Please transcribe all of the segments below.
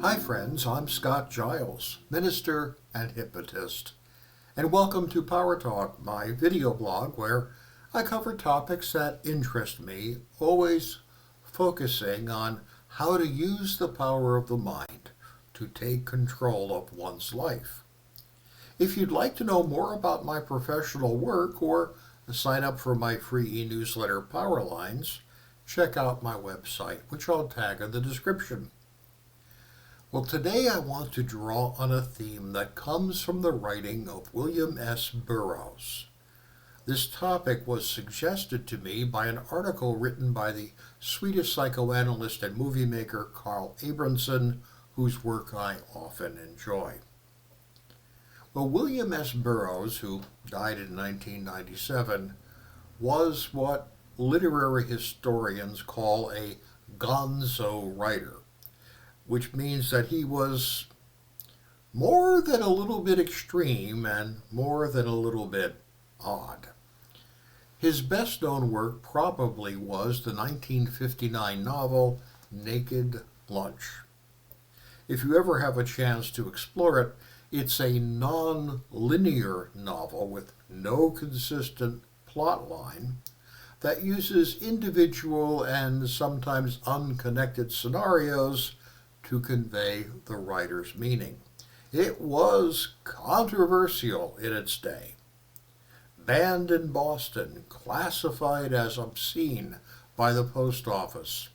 Hi friends, I'm Scott Giles, minister and hypnotist, and welcome to Power Talk, my video blog where I cover topics that interest me, always focusing on how to use the power of the mind to take control of one's life. If you'd like to know more about my professional work or sign up for my free e-newsletter Power Lines, check out my website, which I'll tag in the description. Well, today I want to draw on a theme that comes from the writing of William S. Burroughs. This topic was suggested to me by an article written by the Swedish psychoanalyst and movie maker Carl Abramson, whose work I often enjoy. Well, William S. Burroughs, who died in 1997, was what literary historians call a gonzo writer, which means that he was more than a little bit extreme and more than a little bit odd. His best-known work probably was the 1959 novel Naked Lunch. If you ever have a chance to explore it, it's a non-linear novel with no consistent plot line that uses individual and sometimes unconnected scenarios to convey the writer's meaning. It was controversial in its day. Banned in Boston, classified as obscene by the post office.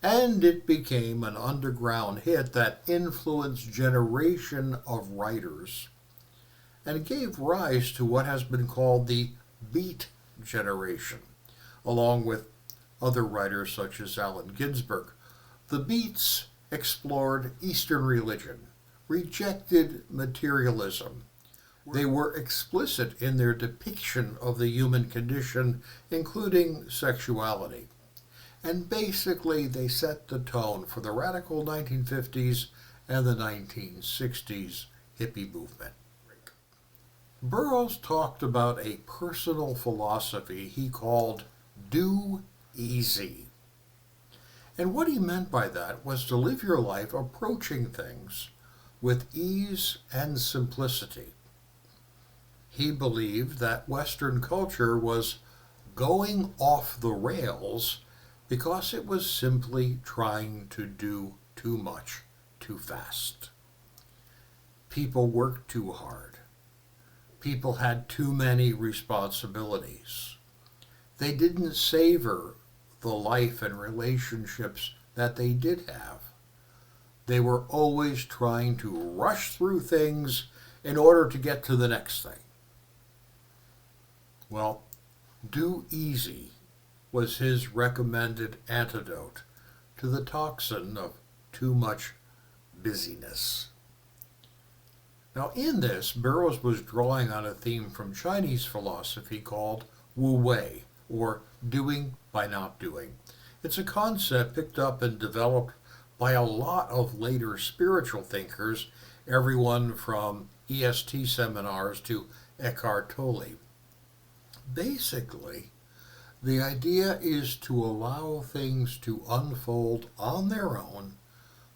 And it became an underground hit that influenced generation of writers and gave rise to what has been called the Beat generation, along with other writers such as Allen Ginsberg. The Beats explored Eastern religion, rejected materialism. They were explicit in their depiction of the human condition, including sexuality. And basically, they set the tone for the radical 1950s and the 1960s hippie movement. Burroughs talked about a personal philosophy he called do easy. And what he meant by that was to live your life approaching things with ease and simplicity. He believed that Western culture was going off the rails because it was simply trying to do too much, too fast. People worked too hard. People had too many responsibilities. They didn't savor the life and relationships that they did have. They were always trying to rush through things in order to get to the next thing. Well, do easy was his recommended antidote to the toxin of too much busyness. Now, in this, Burroughs was drawing on a theme from Chinese philosophy called Wu Wei, or doing by not doing. It's a concept picked up and developed by a lot of later spiritual thinkers, everyone from EST seminars to Eckhart Tolle. Basically, the idea is to allow things to unfold on their own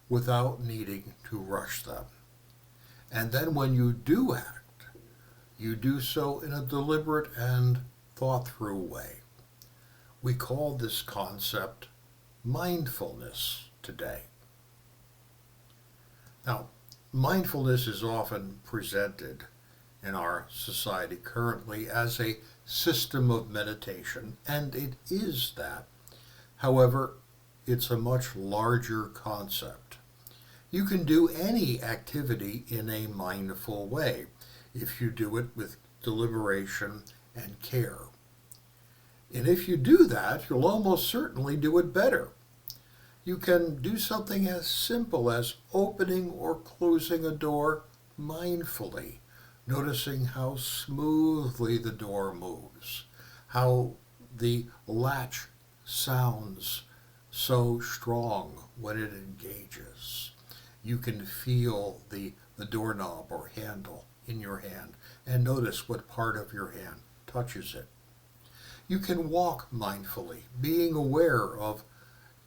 without needing to rush them. And then when you do act, you do so in a deliberate and thought-through way. We call this concept mindfulness today. Now, mindfulness is often presented in our society currently as a system of meditation, and it is that. However, it's a much larger concept. You can do any activity in a mindful way if you do it with deliberation and care. And if you do that, you'll almost certainly do it better. You can do something as simple as opening or closing a door mindfully, noticing how smoothly the door moves, how the latch sounds so strong when it engages. You can feel the doorknob or handle in your hand and notice what part of your hand touches it. You can walk mindfully, being aware of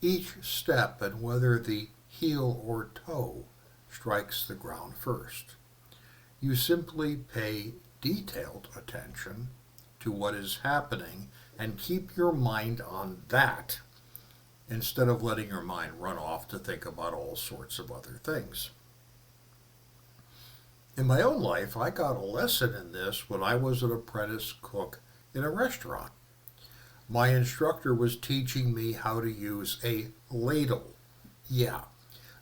each step and whether the heel or toe strikes the ground first. You simply pay detailed attention to what is happening and keep your mind on that instead of letting your mind run off to think about all sorts of other things. In my own life, I got a lesson in this when I was an apprentice cook in a restaurant. My instructor was teaching me how to use a ladle. Yeah,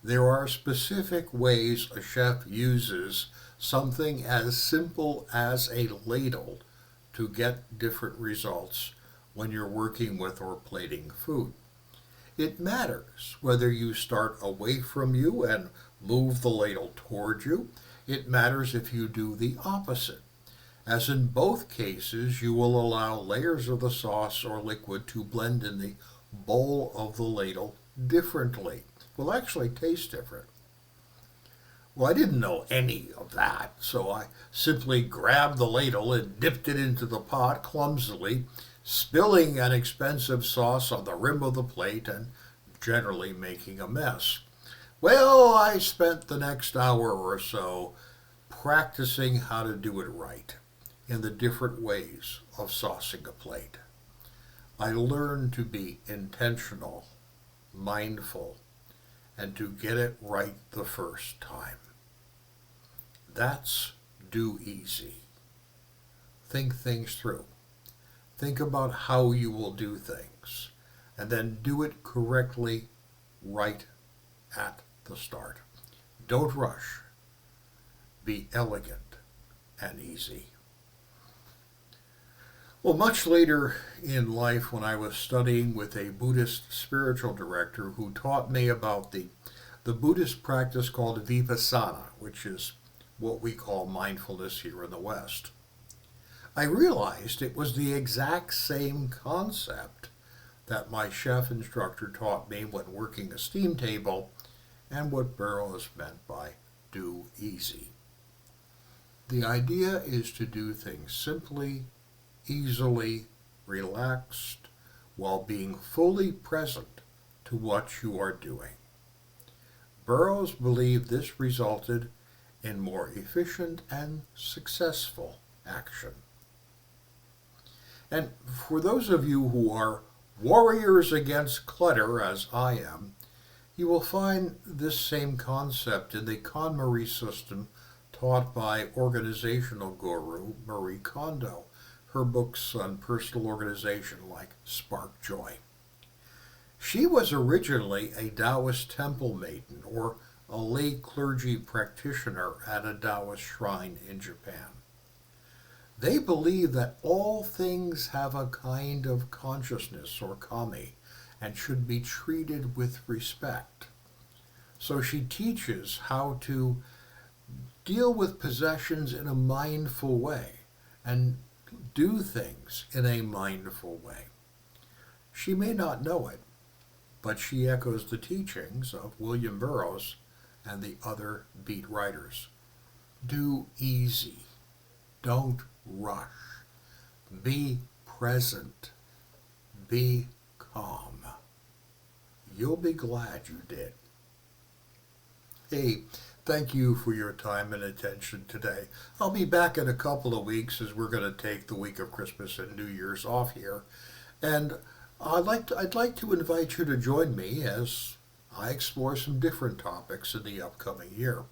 there are specific ways a chef uses something as simple as a ladle to get different results when you're working with or plating food. It matters whether you start away from you and move the ladle toward you. It matters if you do the opposite, as in both cases you will allow layers of the sauce or liquid to blend in the bowl of the ladle differently. Will actually taste different. Well, I didn't know any of that, so I simply grabbed the ladle and dipped it into the pot clumsily, spilling an expensive sauce on the rim of the plate and generally making a mess. Well, I spent the next hour or so practicing how to do it right in the different ways of saucing a plate. I learned to be intentional, mindful, and to get it right the first time. That's do easy. Think things through. Think about how you will do things, and then do it correctly right at the start. Don't rush. Be elegant and easy. Well, much later in life, when I was studying with a Buddhist spiritual director who taught me about the Buddhist practice called vipassana, which is what we call mindfulness here in the West, I realized it was the exact same concept that my chef instructor taught me when working a steam table and what Burroughs meant by do easy. The idea is to do things simply, easily, relaxed, while being fully present to what you are doing. Burroughs believed this resulted in more efficient and successful action. And for those of you who are warriors against clutter, as I am, you will find this same concept in the KonMari system taught by organizational guru Marie Kondo. Her books on personal organization like Spark Joy. She was originally a Taoist temple maiden or a lay clergy practitioner at a Taoist shrine in Japan. They believe that all things have a kind of consciousness or kami and should be treated with respect. So she teaches how to deal with possessions in a mindful way and do things in a mindful way. She may not know it, but she echoes the teachings of William Burroughs and the other beat writers. Do easy. Don't rush. Be present. Be calm. You'll be glad you did. Hey, thank you for your time and attention today. I'll be back in a couple of weeks as we're going to take the week of Christmas and New Year's off here. And I'd like to invite you to join me as I explore some different topics in the upcoming year.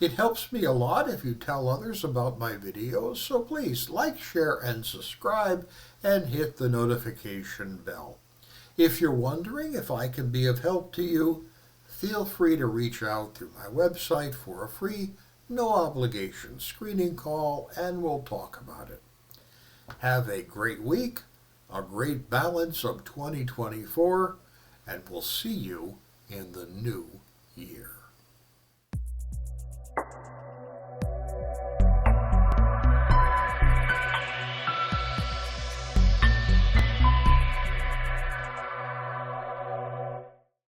It helps me a lot if you tell others about my videos, so please like, share, and subscribe, and hit the notification bell. If you're wondering if I can be of help to you, feel free to reach out through my website for a free, no obligation screening call, and we'll talk about it. Have a great week, a great balance of 2024, and we'll see you in the new